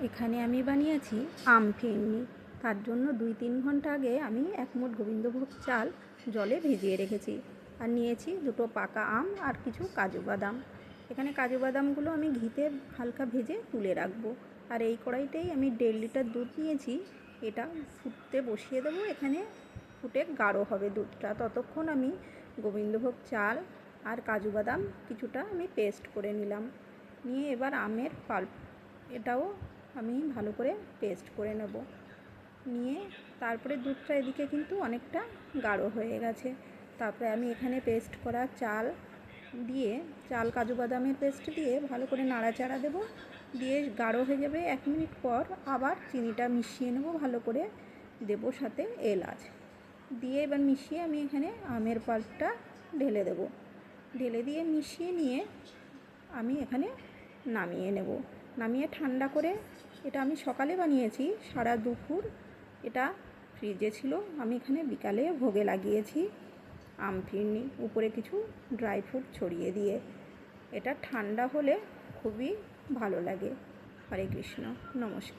এখানে আমি বানিয়েছি আম ফিরনি। তার জন্য 2-3 ঘন্টা আগে আমি 1 মুঠ গোবিন্দভোগ চাল জলে ভিজিয়ে রেখেছি। আর নিয়েছি 2টো পাকা আম আর কিছু কাজু বাদাম। এখানে কাজু বাদামগুলো আমি ঘিতে হালকা ভেজে তুলে রাখবো। আর এই কড়াইতেই আমি 1.5 লিটার দুধ নিয়েছি, এটা ফুটতে বসিয়ে দেবো। এখানে ফুটে গাঢ় হবে দুধটা। ততক্ষণ আমি গোবিন্দভোগ চাল আর কাজু বাদাম কিছুটা আমি পেস্ট করে নিলাম। নিয়ে এবার আমের পাল্প এটাও আমি ভালো করে পেস্ট করে নেব। নিয়ে তারপরে দুধটা এদিকে কিন্তু অনেকটা গাঢ় হয়ে গেছে। তারপরে আমি এখানে পেস্ট করা চাল কাজু বাদামের পেস্ট দিয়ে ভালো করে নাড়াচাড়া দেব। দিয়ে গাঢ় হয়ে যাবে 1 মিনিট পর আবার চিনিটা মিশিয়ে নেব ভালো করে, দেব সাথে এলাচ দিয়ে এবার মিশিয়ে আমি এখানে আমের পাল্পটা ঢেলে দেব। ঢেলে দিয়ে মিশিয়ে নিয়ে আমি এখানে নামিয়ে নেব। নামিয়ে ঠান্ডা করে, এটা আমি সকালে বানিয়েছি, সারা দুপুর এটা ফ্রিজে ছিল। আমি এখানে বিকালে ভোগে লাগিয়েছি আম ফিরনি, উপরে কিছু ড্রাই ফ্রুট ছড়িয়ে দিয়ে। এটা ঠান্ডা হলে খুবই ভালো লাগে। হরে কৃষ্ণ, নমস্কার।